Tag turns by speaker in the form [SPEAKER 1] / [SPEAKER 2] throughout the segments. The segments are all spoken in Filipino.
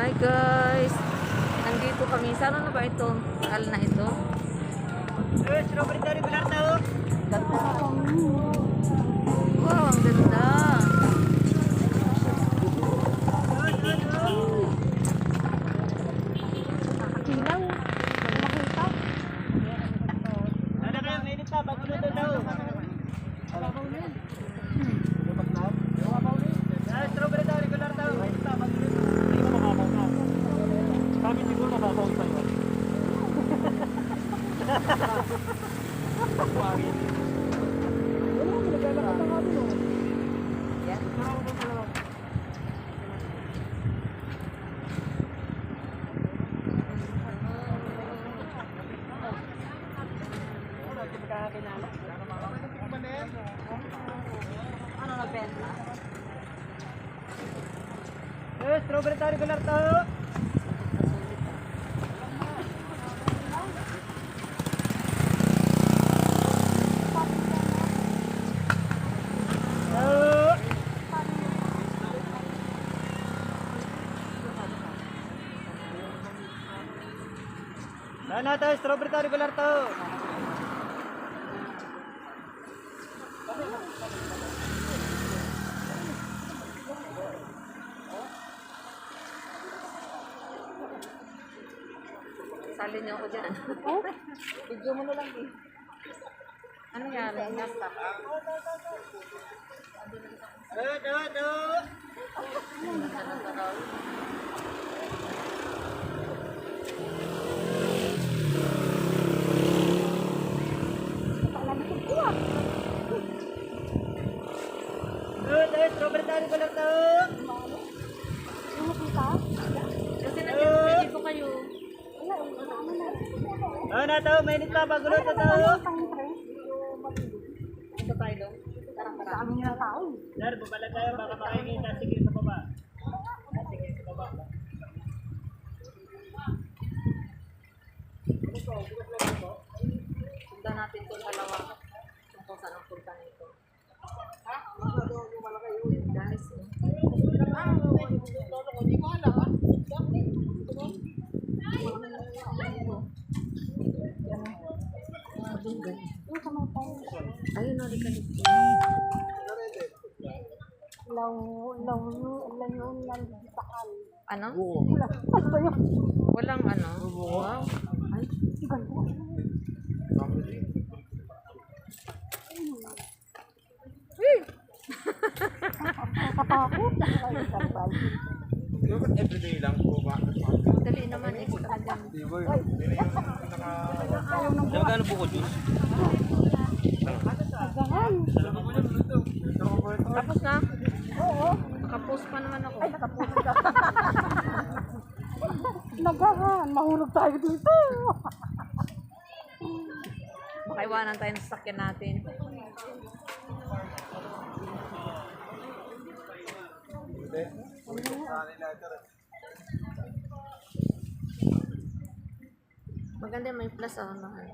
[SPEAKER 1] Hi guys! Nandito kami. Saan na ba ito? Saan na ito?
[SPEAKER 2] Strawberry dari benar tahu.
[SPEAKER 1] Wow, ang ganda!
[SPEAKER 3] Nakakasilaw. Wala makita.
[SPEAKER 2] Ada kayak mainit pa bago luto daw. Strawberry dari benar tahu. Mainit pa bago luto. Hindi mo makabaw na. Kami siguro mababaw sa iyo.
[SPEAKER 1] Ano nagbenta?
[SPEAKER 2] Strawberry dari benar tahu. Mana tahu strawberry dari benar tahu.
[SPEAKER 1] Salin niyo ako dyan.
[SPEAKER 3] Oh, video mo na lang eh.
[SPEAKER 1] Ano yan? Nasa.
[SPEAKER 2] Aduh.
[SPEAKER 3] Nakalalikod ko ah.
[SPEAKER 2] Strawberry dari benar tahu.
[SPEAKER 3] Yung makita?
[SPEAKER 1] Kasi nandito ko kayo.
[SPEAKER 3] Wala, ano na.
[SPEAKER 2] Mana tahu mainit pa bago luto tahu.
[SPEAKER 3] Tangin pre.
[SPEAKER 1] Ito tayo doon.
[SPEAKER 3] Sa amin yung tao.
[SPEAKER 2] Dar, babala tayo baka makikita sige sa baba. Sige sa baba.
[SPEAKER 1] Sundan natin itong dalawa. Kung saan ang punta nito. Guys,
[SPEAKER 3] Yung sa mga tao.
[SPEAKER 1] ayun na, dito.
[SPEAKER 3] Law lang digital.
[SPEAKER 1] Ano?
[SPEAKER 3] Wala. Basta yun.
[SPEAKER 1] Walang ano? Wow. Ay,
[SPEAKER 3] Ganda. Nakatakot. Nakakasabal.
[SPEAKER 4] Everyday lang po ba?
[SPEAKER 1] dali naman extra dyan.
[SPEAKER 3] Ayaw ng buwan.
[SPEAKER 4] Magkano po ko, Jules?
[SPEAKER 3] Agahan.
[SPEAKER 1] Tapos na?
[SPEAKER 3] Oo.
[SPEAKER 1] Nakapost pa naman ako.
[SPEAKER 3] Ay, nakapulit ka. Nagahan. Mahulog tayo dito.
[SPEAKER 1] Baka iwanan tayo ng sasakyan natin. Maganda may plus mahal.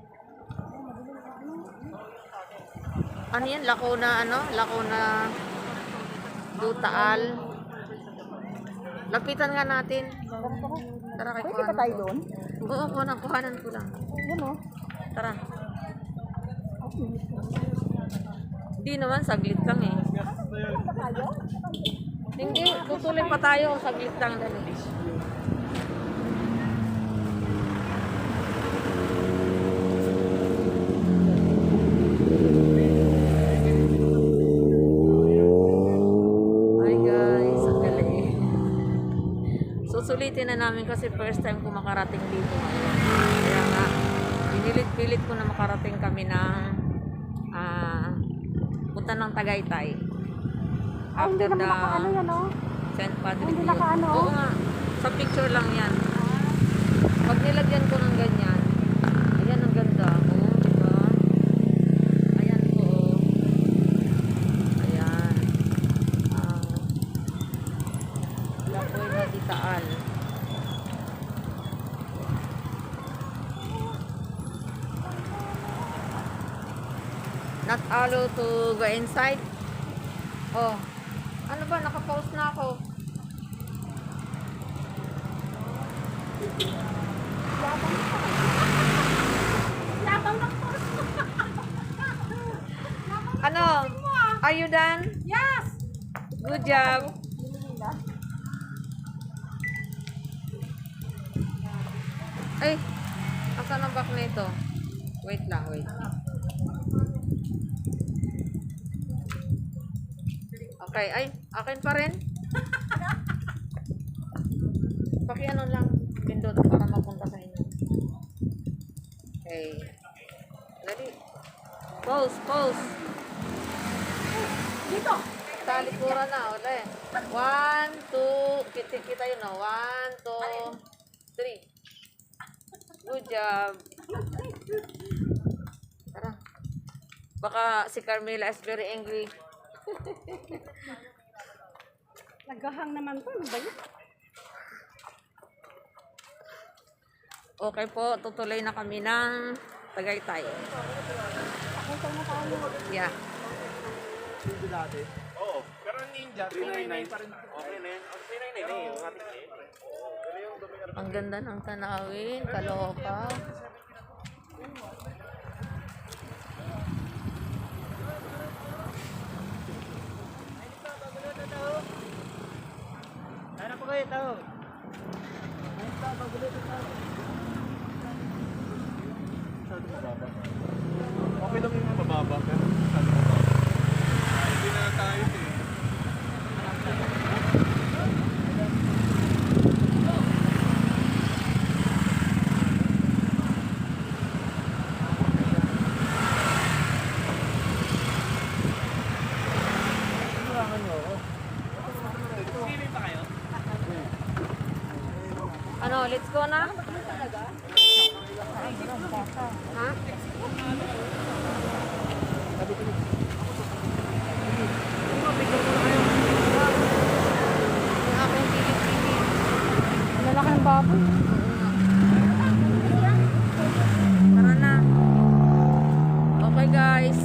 [SPEAKER 1] Ano yan? Lacuna ano? Lacuna Dutaal. Lapitan nga natin. Tara kay
[SPEAKER 3] Pwede pa tayo doon?
[SPEAKER 1] Oo, kuhanan ko lang.
[SPEAKER 3] Yan o.
[SPEAKER 1] Tara. Hindi naman, saglit lang eh.
[SPEAKER 3] Pa tayo?
[SPEAKER 1] Hindi, tutuloy pa tayo. Saglit lang. Dali. Hi guys, ang galing. Susulitin na namin kasi first time ko makarating dito ngayon. Kaya nga, pinilit-pilit ko na makarating kami ng punta ng Tagaytay.
[SPEAKER 3] Ay, hindi naman nakaano yan o.
[SPEAKER 1] St. Patrick
[SPEAKER 3] Hindi
[SPEAKER 1] yun.
[SPEAKER 3] nakaano?
[SPEAKER 1] Oo nga. Sa picture lang yan. Pag nilagyan ko ng ganyan, ayan ang ganda. Oo, diba? Ayan po. Ayan. Lapoy na Ditaal. Not allowed to go inside. Oh. Ano ba? Naka-post na ako.
[SPEAKER 3] Yabang ng
[SPEAKER 1] Ano? Are you done?
[SPEAKER 3] Yes!
[SPEAKER 1] Good job. Ay, asan ang back nito? Wait lang, wait. Okay, ay, akin pa rin. Ano lang, pindot para mapunta sa inyo. Okay. Dali. Pose, pose.
[SPEAKER 3] Dito!
[SPEAKER 1] Sa likuran na, ulit. 1, 2, kita yun, no? 1, 2, 3. Good job. Tara. Baka si Carmela is very angry.
[SPEAKER 3] Naghahang naman to. Ano ba yun?
[SPEAKER 1] Okay po, tutuloy na kami ng Tagaytay.
[SPEAKER 3] Pakita na tayo.
[SPEAKER 1] Yeah.
[SPEAKER 4] Oo. Pero ninja, 399 pa rin. Okay na yan. 399 na yung ating
[SPEAKER 1] Ang ganda ng tanawin, kaloka.
[SPEAKER 2] Ano po kayo tao? Ayun tao, magulo ito tao.
[SPEAKER 4] masyado mababa. Okay lang yung mababa, pero masyado mababa. Hindi na tayo eh.
[SPEAKER 1] Ano, let's go na? Ha? Yung aking pilit-pilit.
[SPEAKER 3] Lalaki ng baboy.
[SPEAKER 1] Tara na. Okay guys.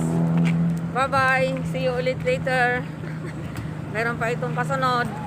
[SPEAKER 1] Bye-bye. See you ulit later. Meron pa itong kasunod.